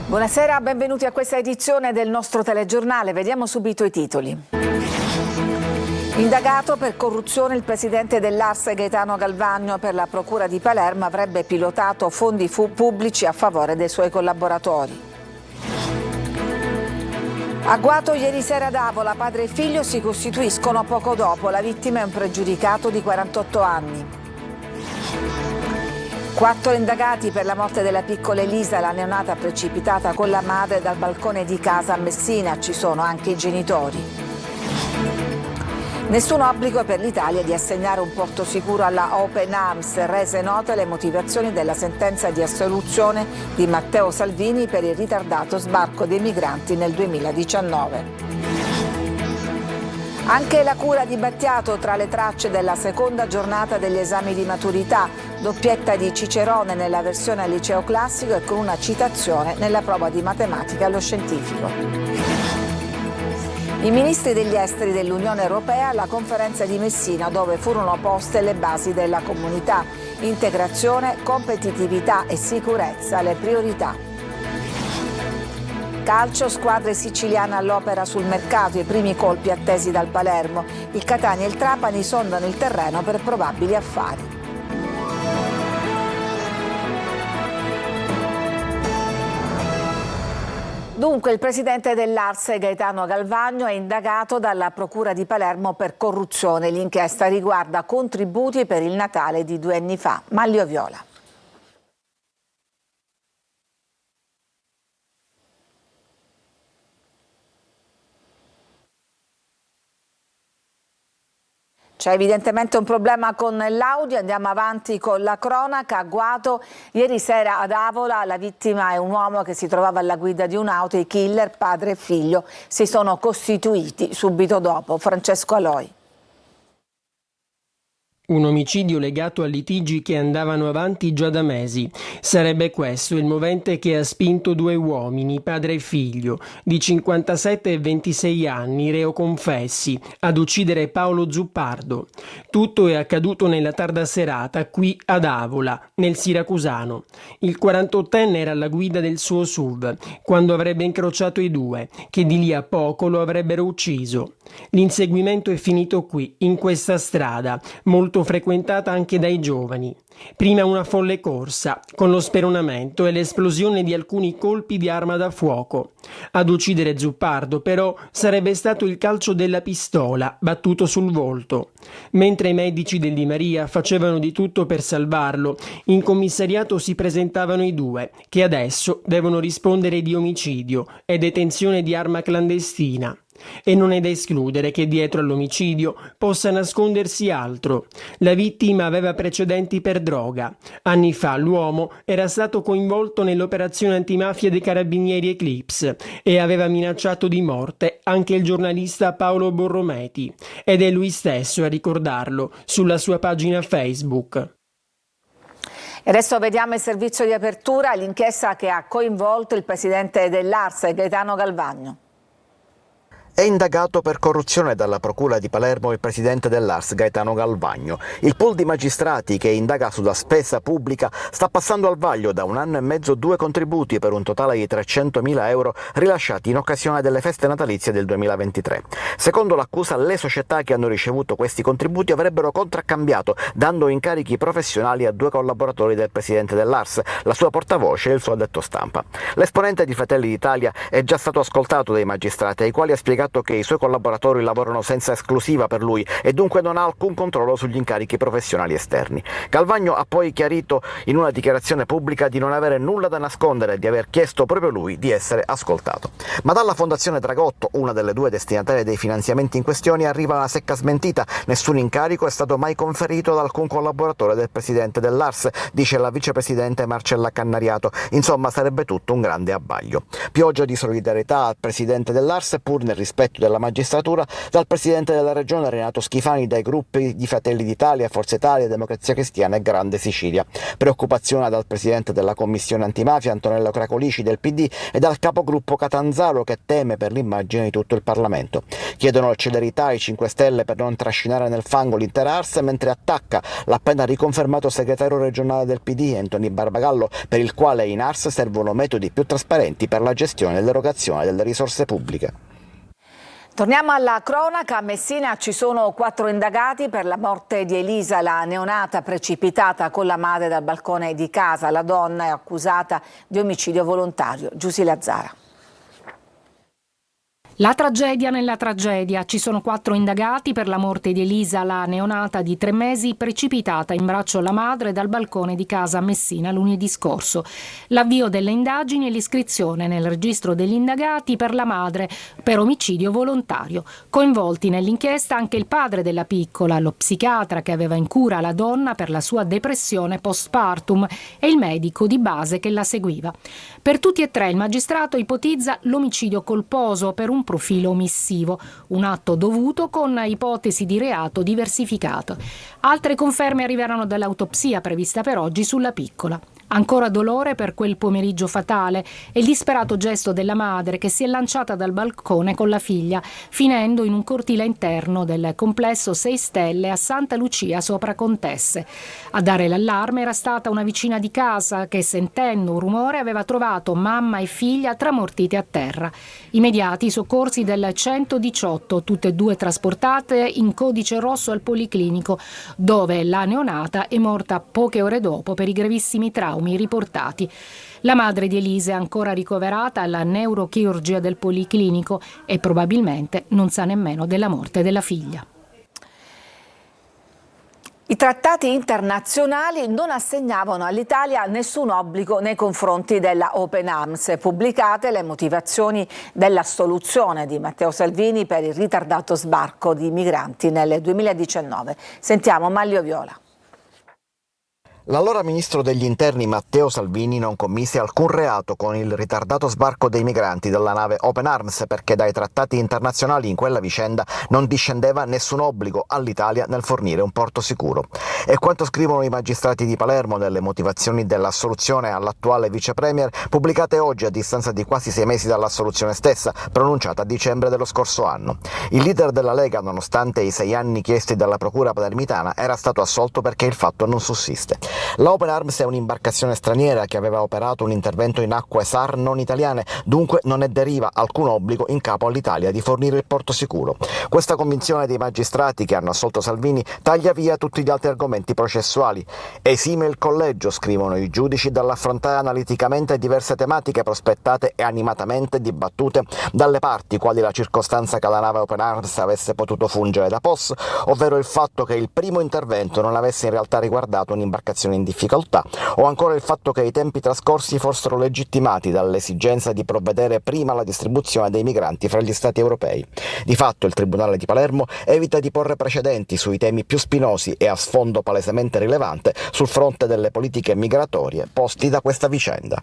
Buonasera, benvenuti a questa edizione del nostro telegiornale. Vediamo subito i titoli. Indagato per corruzione il presidente dell'ARS Gaetano Galvagno. Per la procura di Palermo avrebbe pilotato fondi pubblici a favore dei suoi collaboratori. Agguato ieri sera ad Avola, padre e figlio si costituiscono poco dopo. La vittima è un pregiudicato di 48 anni. 4 indagati per la morte della piccola Elisa, la neonata precipitata con la madre dal balcone di casa a Messina. Ci sono anche i genitori. Nessun obbligo per l'Italia di assegnare un porto sicuro alla Open Arms, rese note le motivazioni della sentenza di assoluzione di Matteo Salvini per il ritardato sbarco dei migranti nel 2019. Anche la cura di Battiato tra le tracce della seconda giornata degli esami di maturità, doppietta di Cicerone nella versione al liceo classico e con una citazione nella prova di matematica allo scientifico. I ministri degli esteri dell'Unione Europea alla conferenza di Messina, dove furono poste le basi della comunità: integrazione, competitività e sicurezza, le priorità. Calcio, squadre siciliane all'opera sul mercato, i primi colpi attesi dal Palermo. Il Catania e il Trapani sondano il terreno per probabili affari. Dunque, il presidente dell'ARS Gaetano Galvagno è indagato dalla procura di Palermo per corruzione. L'inchiesta riguarda contributi per il Natale di 2 anni fa. Maglio Viola. C'è evidentemente un problema con l'audio, andiamo avanti con la cronaca. Agguato ieri sera ad Avola, la vittima è un uomo che si trovava alla guida di un'auto. I killer, padre e figlio, si sono costituiti subito dopo. Francesco Aloi. Un omicidio legato a litigi che andavano avanti già da mesi. Sarebbe questo il movente che ha spinto 2 uomini, padre e figlio, di 57 e 26 anni, reo confessi, ad uccidere Paolo Zuppardo. Tutto è accaduto nella tarda serata qui ad Avola, nel Siracusano. Il 48enne era alla guida del suo SUV quando avrebbe incrociato i 2, che di lì a poco lo avrebbero ucciso. L'inseguimento è finito qui, in questa strada, molto frequentata anche dai giovani. Prima una folle corsa, con lo speronamento e l'esplosione di alcuni colpi di arma da fuoco. Ad uccidere Zuppardo, però, sarebbe stato il calcio della pistola, battuto sul volto. Mentre i medici del Di Maria facevano di tutto per salvarlo, in commissariato si presentavano i 2, che adesso devono rispondere di omicidio e detenzione di arma clandestina. E non è da escludere che dietro all'omicidio possa nascondersi altro. La vittima aveva precedenti per droga. Anni fa l'uomo era stato coinvolto nell'operazione antimafia dei carabinieri Eclipse e aveva minacciato di morte anche il giornalista Paolo Borrometi. Ed è lui stesso a ricordarlo sulla sua pagina Facebook. E adesso vediamo il servizio di apertura, l'inchiesta che ha coinvolto il presidente dell'ARS Gaetano Galvagno. È indagato per corruzione dalla procura di Palermo il presidente dell'ARS Gaetano Galvagno. Il pool di magistrati che indaga sulla spesa pubblica sta passando al vaglio da 1 anno e mezzo 2 contributi per un totale di 300.000 euro rilasciati in occasione delle feste natalizie del 2023. Secondo l'accusa, le società che hanno ricevuto questi contributi avrebbero contraccambiato, dando incarichi professionali a 2 collaboratori del presidente dell'ARS, la sua portavoce e il suo addetto stampa. L'esponente di Fratelli d'Italia è già stato ascoltato dai magistrati, ai quali ha spiegato che i suoi collaboratori lavorano senza esclusiva per lui e dunque non ha alcun controllo sugli incarichi professionali esterni. Galvagno ha poi chiarito in una dichiarazione pubblica di non avere nulla da nascondere e di aver chiesto proprio lui di essere ascoltato. Ma dalla Fondazione Dragotto, una delle 2 destinatarie dei finanziamenti in questione, arriva una secca smentita. Nessun incarico è stato mai conferito ad alcun collaboratore del presidente dell'ARS, dice la vicepresidente Marcella Cannariato. Insomma, sarebbe tutto un grande abbaglio. Pioggia di solidarietà al presidente dell'ARS, pur nel rispetto sospetto della magistratura dal presidente della regione Renato Schifani, dai gruppi di Fratelli d'Italia, Forza Italia, Democrazia Cristiana e Grande Sicilia. Preoccupazione dal presidente della commissione antimafia Antonello Cracolici del PD e dal capogruppo Catanzaro, che teme per l'immagine di tutto il Parlamento. Chiedono celerità ai 5 Stelle per non trascinare nel fango l'intera Ars, mentre attacca l'appena riconfermato segretario regionale del PD Anthony Barbagallo, per il quale in Ars servono metodi più trasparenti per la gestione e l'erogazione delle risorse pubbliche. Torniamo alla cronaca. A Messina ci sono 4 indagati per la morte di Elisa, la neonata precipitata con la madre dal balcone di casa. La donna è accusata di omicidio volontario. Giusy Lazzara. La tragedia nella tragedia. Ci sono 4 indagati per la morte di Elisa, la neonata di 3 mesi precipitata in braccio alla madre dal balcone di casa a Messina lunedì scorso. L'avvio delle indagini e l'iscrizione nel registro degli indagati per la madre per omicidio volontario. Coinvolti nell'inchiesta anche il padre della piccola, lo psichiatra che aveva in cura la donna per la sua depressione postpartum e il medico di base che la seguiva. Per tutti e 3 il magistrato ipotizza l'omicidio colposo per un profilo omissivo, un atto dovuto con ipotesi di reato diversificato. Altre conferme arriveranno dall'autopsia prevista per oggi sulla piccola. Ancora dolore per quel pomeriggio fatale e il disperato gesto della madre che si è lanciata dal balcone con la figlia, finendo in un cortile interno del complesso 6 Stelle a Santa Lucia sopra Contesse. A dare l'allarme era stata una vicina di casa che, sentendo un rumore, aveva trovato mamma e figlia tramortite a terra. Immediati i soccorsi del 118, tutte e 2 trasportate in codice rosso al Policlinico, dove la neonata è morta poche ore dopo per i gravissimi traumi riportati. La madre di Elisa è ancora ricoverata alla neurochirurgia del Policlinico e probabilmente non sa nemmeno della morte della figlia. I trattati internazionali non assegnavano all'Italia nessun obbligo nei confronti della Open Arms. Pubblicate le motivazioni della soluzione di Matteo Salvini per il ritardato sbarco di migranti nel 2019. Sentiamo Manlio Viola. L'allora ministro degli interni Matteo Salvini non commise alcun reato con il ritardato sbarco dei migranti dalla nave Open Arms, perché dai trattati internazionali in quella vicenda non discendeva nessun obbligo all'Italia nel fornire un porto sicuro. E quanto scrivono i magistrati di Palermo nelle motivazioni dell'assoluzione all'attuale vice premier, pubblicate oggi a distanza di quasi 6 mesi dall'assoluzione stessa, pronunciata a dicembre dello scorso anno. Il leader della Lega, nonostante i 6 anni chiesti dalla procura palermitana, era stato assolto perché il fatto non sussiste. La Open Arms è un'imbarcazione straniera che aveva operato un intervento in acque SAR non italiane, dunque non ne deriva alcun obbligo in capo all'Italia di fornire il porto sicuro. Questa convinzione dei magistrati che hanno assolto Salvini taglia via tutti gli altri argomenti processuali. Esime il collegio, scrivono i giudici, dall'affrontare analiticamente diverse tematiche prospettate e animatamente dibattute dalle parti, quali la circostanza che la nave Open Arms avesse potuto fungere da POS, ovvero il fatto che il primo intervento non avesse in realtà riguardato un'imbarcazione in difficoltà, o ancora il fatto che i tempi trascorsi fossero legittimati dall'esigenza di provvedere prima alla distribuzione dei migranti fra gli Stati europei. Di fatto il Tribunale di Palermo evita di porre precedenti sui temi più spinosi e a sfondo palesemente rilevante sul fronte delle politiche migratorie posti da questa vicenda.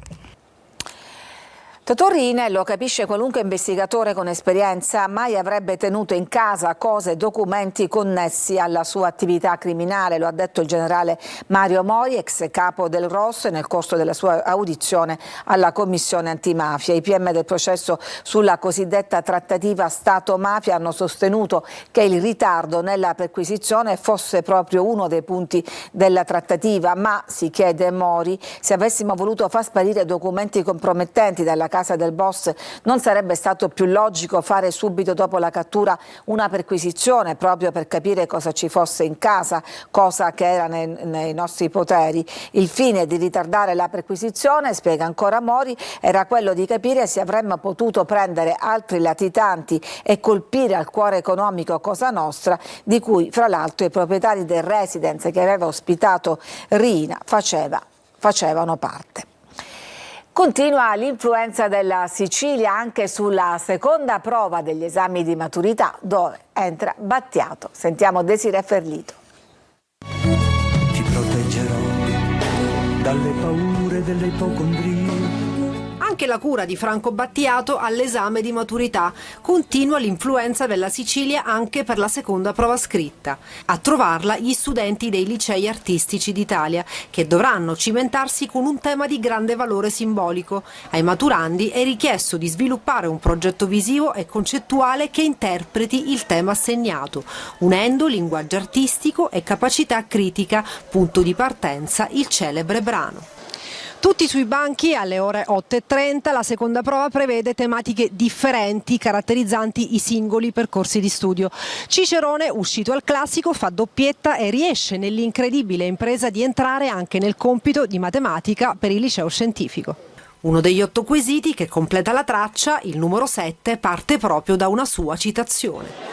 Totò Riina, lo capisce qualunque investigatore con esperienza, mai avrebbe tenuto in casa cose e documenti connessi alla sua attività criminale, lo ha detto il generale Mario Mori, ex capo del ROS, nel corso della sua audizione alla Commissione Antimafia. I PM del processo sulla cosiddetta trattativa Stato-Mafia hanno sostenuto che il ritardo nella perquisizione fosse proprio uno dei punti della trattativa, ma, si chiede Mori, se avessimo voluto far sparire documenti compromettenti dalla casa del boss, non sarebbe stato più logico fare subito dopo la cattura una perquisizione proprio per capire cosa ci fosse in casa, cosa che era nei nostri poteri. Il fine di ritardare la perquisizione, spiega ancora Mori, era quello di capire se avremmo potuto prendere altri latitanti e colpire al cuore economico Cosa Nostra, di cui fra l'altro i proprietari del residence che aveva ospitato Riina facevano parte. Continua l'influenza della Sicilia anche sulla seconda prova degli esami di maturità, dove entra Battiato. Sentiamo Desiree Ferlito. Ti proteggerò dalle paure delle ipocondrie. Anche la cura di Franco Battiato all'esame di maturità. Continua l'influenza della Sicilia anche per la seconda prova scritta. A trovarla gli studenti dei licei artistici d'Italia, che dovranno cimentarsi con un tema di grande valore simbolico. Ai maturandi è richiesto di sviluppare un progetto visivo e concettuale che interpreti il tema assegnato, unendo linguaggio artistico e capacità critica, punto di partenza il celebre brano. Tutti sui banchi alle ore 8:30, la seconda prova prevede tematiche differenti caratterizzanti i singoli percorsi di studio. Cicerone, uscito al classico, fa doppietta e riesce nell'incredibile impresa di entrare anche nel compito di matematica per il liceo scientifico. Uno degli 8 quesiti che completa la traccia, il numero 7, parte proprio da una sua citazione.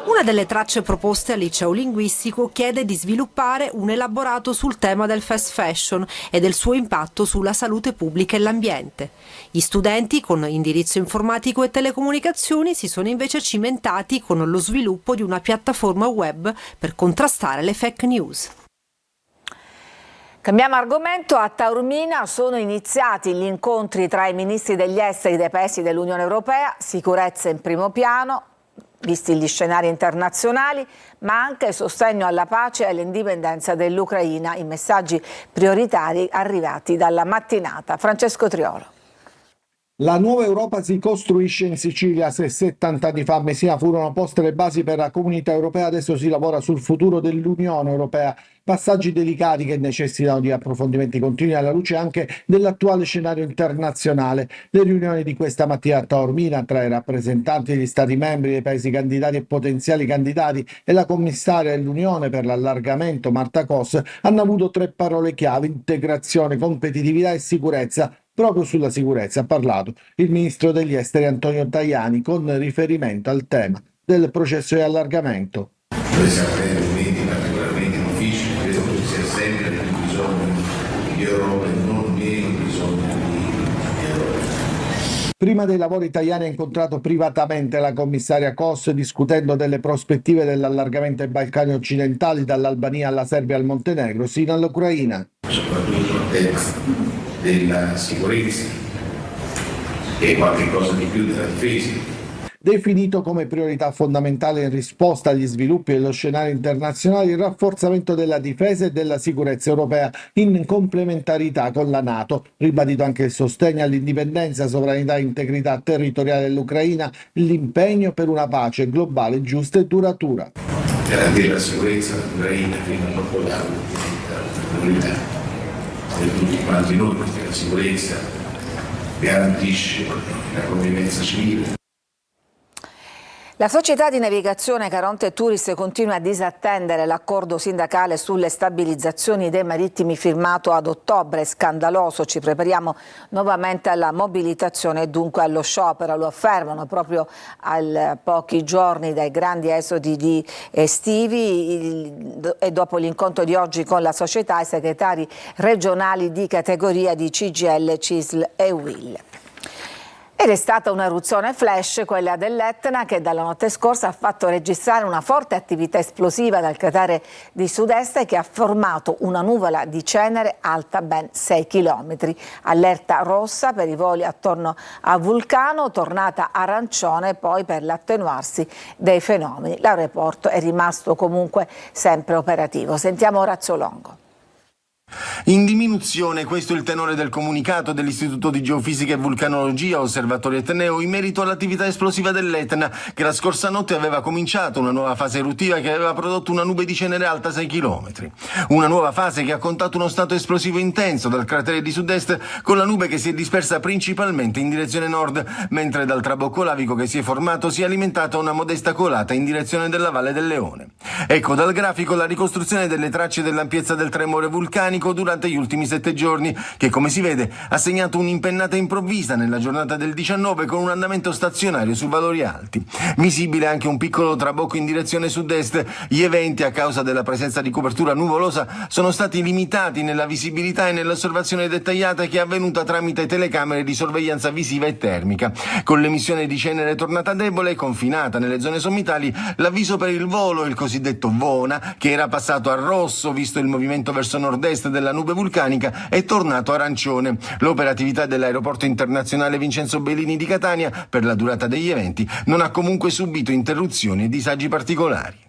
Una delle tracce proposte al liceo linguistico chiede di sviluppare un elaborato sul tema del fast fashion e del suo impatto sulla salute pubblica e l'ambiente. Gli studenti con indirizzo informatico e telecomunicazioni si sono invece cimentati con lo sviluppo di una piattaforma web per contrastare le fake news. Cambiamo argomento. A Taormina sono iniziati gli incontri tra i ministri degli esteri dei paesi dell'Unione Europea, sicurezza in primo piano, visti gli scenari internazionali, ma anche sostegno alla pace e all'indipendenza dell'Ucraina, i messaggi prioritari arrivati dalla mattinata. Francesco Triolo. La nuova Europa si costruisce in Sicilia. Se 70 anni fa a Messina furono poste le basi per la comunità europea, adesso si lavora sul futuro dell'Unione Europea. Passaggi delicati che necessitano di approfondimenti continui alla luce anche dell'attuale scenario internazionale. Le riunioni di questa mattina a Taormina tra i rappresentanti degli Stati membri dei paesi candidati e potenziali candidati e la commissaria dell'Unione per l'allargamento Marta Kos hanno avuto 3 parole chiave: integrazione, competitività e sicurezza. Proprio sulla sicurezza ha parlato il ministro degli esteri Antonio Tajani con riferimento al tema del processo di allargamento. Noi stiamo avendo momenti particolarmente difficili, credo che ci sia sempre più bisogno di Europa e non meno bisogno di Europa. Prima dei lavori Tajani ha incontrato privatamente la commissaria Kos discutendo delle prospettive dell'allargamento ai Balcani occidentali, dall'Albania alla Serbia al Montenegro, sino all'Ucraina. Soprattutto il tema della sicurezza e qualche cosa di più della difesa. Definito come priorità fondamentale in risposta agli sviluppi dello scenario internazionale il rafforzamento della difesa e della sicurezza europea in complementarità con la NATO, ribadito anche il sostegno all'indipendenza, sovranità e integrità territoriale dell'Ucraina, l'impegno per una pace globale giusta e duratura. Garantire la sicurezza dell'Ucraina fino a non poterla diventa una priorità per tutti quanti noi, perché la sicurezza garantisce la convivenza civile. La società di navigazione Caronte Tourist continua a disattendere l'accordo sindacale sulle stabilizzazioni dei marittimi firmato ad ottobre. Scandaloso, ci prepariamo nuovamente alla mobilitazione e dunque allo sciopero, lo affermano proprio a pochi giorni dai grandi esodi estivi e dopo l'incontro di oggi con la società, i segretari regionali di categoria di CGIL, CISL e UIL. Ed è stata un'eruzione flash, quella dell'Etna, che dalla notte scorsa ha fatto registrare una forte attività esplosiva dal cratere di sud-est che ha formato una nuvola di cenere alta ben 6 km. Allerta rossa per i voli attorno al vulcano, tornata arancione poi per l'attenuarsi dei fenomeni. L'aeroporto è rimasto comunque sempre operativo. Sentiamo Orazio Longo. In diminuzione, questo è il tenore del comunicato dell'Istituto di Geofisica e Vulcanologia, Osservatorio Etneo, in merito all'attività esplosiva dell'Etna, che la scorsa notte aveva cominciato una nuova fase eruttiva che aveva prodotto una nube di cenere alta 6 km. Una nuova fase che ha contato uno stato esplosivo intenso dal cratere di sud-est, con la nube che si è dispersa principalmente in direzione nord, mentre dal trabocco lavico che si è formato si è alimentata una modesta colata in direzione della Valle del Leone. Ecco dal grafico la ricostruzione delle tracce dell'ampiezza del tremore vulcanico durante gli ultimi 7 giorni, che come si vede ha segnato un'impennata improvvisa nella giornata del 19 con un andamento stazionario su valori alti. Visibile anche un piccolo trabocco in direzione sud-est. Gli eventi, a causa della presenza di copertura nuvolosa, sono stati limitati nella visibilità e nell'osservazione dettagliata che è avvenuta tramite telecamere di sorveglianza visiva e termica. Con l'emissione di cenere tornata debole e confinata nelle zone sommitali, l'avviso per il volo, il cosiddetto VONA, che era passato a rosso visto il movimento verso nord-est nord-est della nube vulcanica è tornato arancione. L'operatività dell'aeroporto internazionale Vincenzo Bellini di Catania, per la durata degli eventi, non ha comunque subito interruzioni e disagi particolari.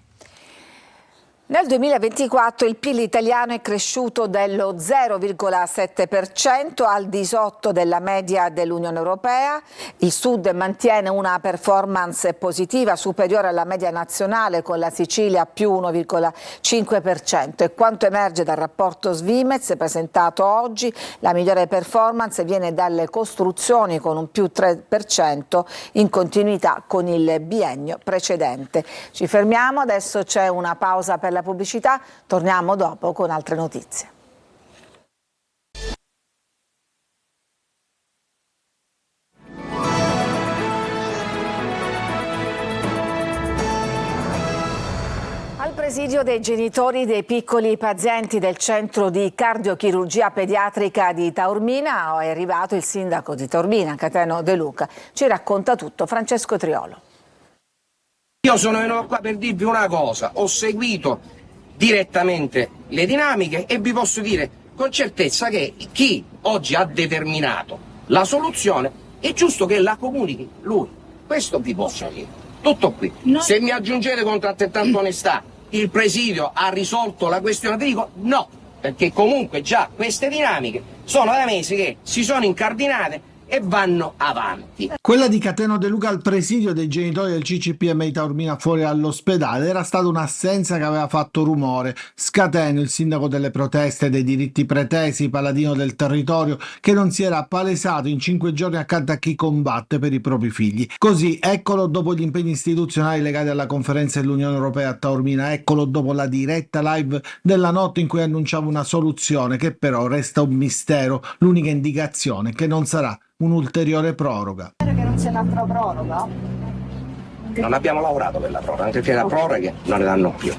Nel 2024 il PIL italiano è cresciuto dello 0,7% al di sotto della media dell'Unione Europea. Il Sud mantiene una performance positiva superiore alla media nazionale, con la Sicilia più 1,5%. E quanto emerge dal rapporto Svimez presentato oggi, la migliore performance viene dalle costruzioni con un più 3% in continuità con il biennio precedente. Ci fermiamo, adesso c'è una pausa per la pubblicità, torniamo dopo con altre notizie. Al presidio dei genitori dei piccoli pazienti del centro di cardiochirurgia pediatrica di Taormina è arrivato il sindaco di Taormina, Cateno De Luca. Ci racconta tutto Francesco Triolo. Io sono venuto qua per dirvi una cosa, ho seguito direttamente le dinamiche e vi posso dire con certezza che chi oggi ha determinato la soluzione è giusto che la comunichi lui. Questo vi posso dire. Tutto qui. No. Se mi aggiungete con altrettanta onestà il presidio ha risolto la questione, vi dico no, perché comunque già queste dinamiche sono da mesi che si sono incardinate e vanno avanti. Quella di Cateno De Luca al presidio dei genitori del CCPM di Taormina fuori all'ospedale era stata un'assenza che aveva fatto rumore. Scateno, il sindaco delle proteste, dei diritti pretesi, paladino del territorio, che non si era palesato in 5 giorni accanto a chi combatte per i propri figli. Così, eccolo dopo gli impegni istituzionali legati alla conferenza dell'Unione Europea a Taormina, eccolo dopo la diretta live della notte in cui annunciava una soluzione che però resta un mistero, l'unica indicazione che non sarà un'ulteriore proroga. Spero che non sia un'altra proroga. Non abbiamo lavorato per la proroga, anche perché le proroghe non le danno più.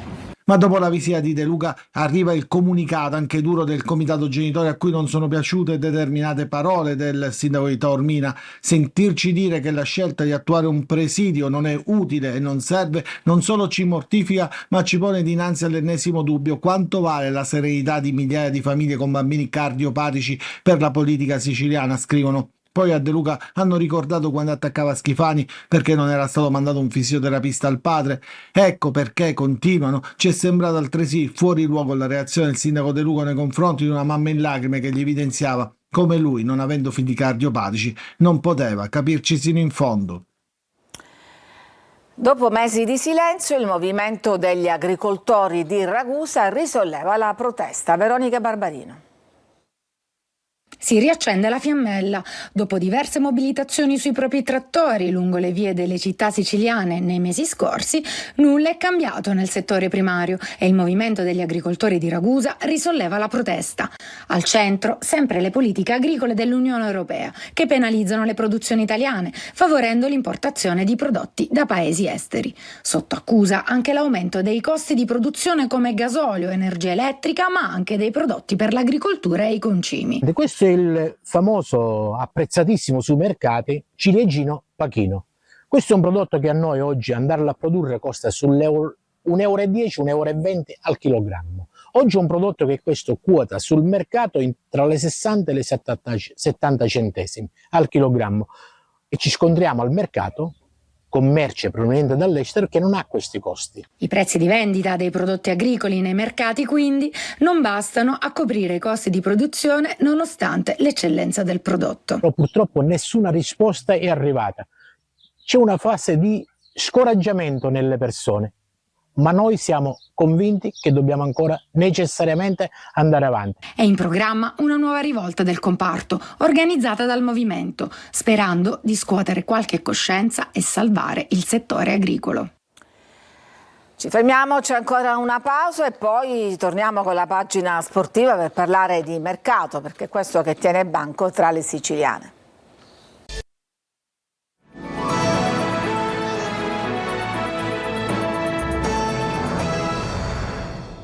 Ma dopo la visita di De Luca arriva il comunicato anche duro del comitato genitori, a cui non sono piaciute determinate parole del sindaco di Taormina. Sentirci dire che la scelta di attuare un presidio non è utile e non serve non solo ci mortifica, ma ci pone dinanzi all'ennesimo dubbio: quanto vale la serenità di migliaia di famiglie con bambini cardiopatici per la politica siciliana, scrivono. Poi a De Luca hanno ricordato quando attaccava Schifani perché non era stato mandato un fisioterapista al padre. Ecco perché, continuano, ci è sembrata altresì fuori luogo la reazione del sindaco De Luca nei confronti di una mamma in lacrime che gli evidenziava come lui, non avendo figli cardiopatici, non poteva capirci sino in fondo. Dopo mesi di silenzio, il movimento degli agricoltori di Ragusa risolleva la protesta. Veronica Barbarino. Si riaccende la fiammella. Dopo diverse mobilitazioni sui propri trattori lungo le vie delle città siciliane nei mesi scorsi, nulla è cambiato nel settore primario e il movimento degli agricoltori di Ragusa risolleva la protesta. Al centro, sempre le politiche agricole dell'Unione Europea, che penalizzano le produzioni italiane, favorendo l'importazione di prodotti da paesi esteri. Sotto accusa anche l'aumento dei costi di produzione come gasolio, energia elettrica, ma anche dei prodotti per l'agricoltura e i concimi. Questo è il famoso, apprezzatissimo sui mercati, ciliegino pachino. Questo è un prodotto che a noi oggi andarlo a produrre costa sull'euro 1,10 €, 1,20 € al chilogrammo. Oggi è un prodotto che questo quota sul mercato tra le 60 e le 70 centesimi al chilogrammo e ci scontriamo al mercato con merce proveniente dall'estero che non ha questi costi. I prezzi di vendita dei prodotti agricoli nei mercati quindi non bastano a coprire i costi di produzione nonostante l'eccellenza del prodotto. Però purtroppo nessuna risposta è arrivata. C'è una fase di scoraggiamento nelle persone, ma noi siamo convinti che dobbiamo ancora necessariamente andare avanti. È in programma una nuova rivolta del comparto, organizzata dal movimento, sperando di scuotere qualche coscienza e salvare il settore agricolo. Ci fermiamo, c'è ancora una pausa e poi torniamo con la pagina sportiva per parlare di mercato, perché è questo che tiene banco tra le siciliane.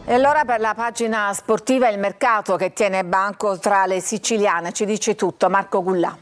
E allora per la pagina sportiva il mercato che tiene banco tra le siciliane, ci dice tutto Marco Gullà.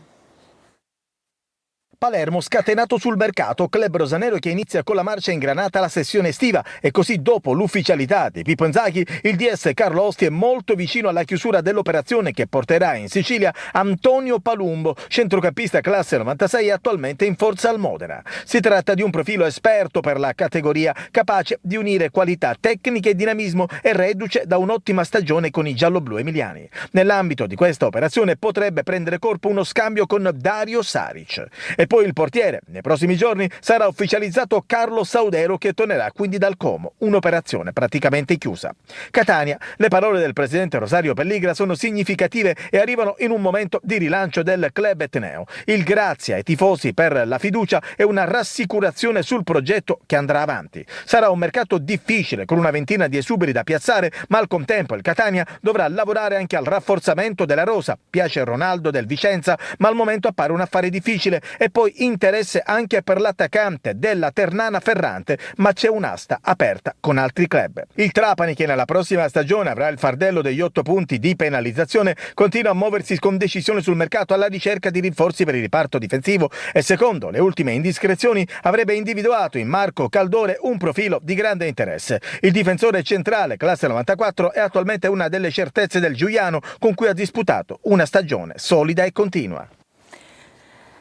Palermo scatenato sul mercato, club rosanero che inizia con la marcia ingranata la sessione estiva e così dopo l'ufficialità di Pippo Inzaghi il DS Carlo Osti è molto vicino alla chiusura dell'operazione che porterà in Sicilia Antonio Palumbo, centrocampista classe 96 attualmente in forza al Modena. Si tratta di un profilo esperto per la categoria, capace di unire qualità tecniche e dinamismo e reduce da un'ottima stagione con i gialloblu emiliani. Nell'ambito di questa operazione potrebbe prendere corpo uno scambio con Dario Saric. E poi il portiere. Nei prossimi giorni sarà ufficializzato Carlo Saudero che tornerà quindi dal Como, un'operazione praticamente chiusa. Catania, le parole del presidente Rosario Pelligra sono significative e arrivano in un momento di rilancio del club etneo. Il grazie ai tifosi per la fiducia e una rassicurazione sul progetto che andrà avanti. Sarà un mercato difficile con una ventina di esuberi da piazzare, ma al contempo il Catania dovrà lavorare anche al rafforzamento della rosa. Piace Ronaldo del Vicenza, ma al momento appare un affare difficile e poi interesse anche per l'attaccante della Ternana Ferrante, ma c'è un'asta aperta con altri club. Il Trapani, che nella prossima stagione avrà il fardello degli 8 punti di penalizzazione, continua a muoversi con decisione sul mercato alla ricerca di rinforzi per il riparto difensivo e secondo le ultime indiscrezioni avrebbe individuato in Marco Caldore un profilo di grande interesse. Il difensore centrale classe 94 è attualmente una delle certezze del Giuliano, con cui ha disputato una stagione solida e continua.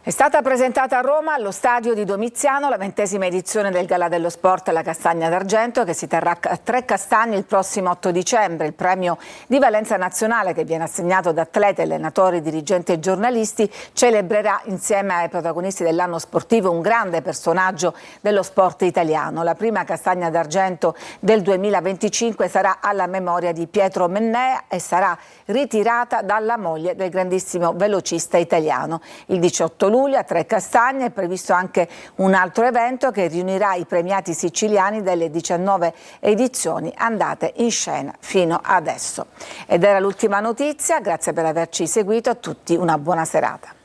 È stata presentata a Roma, allo stadio di Domiziano, la 20ª edizione del Gala dello Sport La Castagna d'Argento, che si terrà a Tre Castagni il prossimo 8 dicembre. Il premio di valenza nazionale, che viene assegnato da atleti, allenatori, dirigenti e giornalisti, celebrerà insieme ai protagonisti dell'anno sportivo un grande personaggio dello sport italiano. La prima Castagna d'Argento del 2025 sarà alla memoria di Pietro Mennea e sarà ritirata dalla moglie del grandissimo velocista italiano. Il 18 luglio a Tre Castagne è previsto anche un altro evento che riunirà i premiati siciliani delle 19 edizioni andate in scena fino adesso. Ed era l'ultima notizia, grazie per averci seguito, a tutti una buona serata.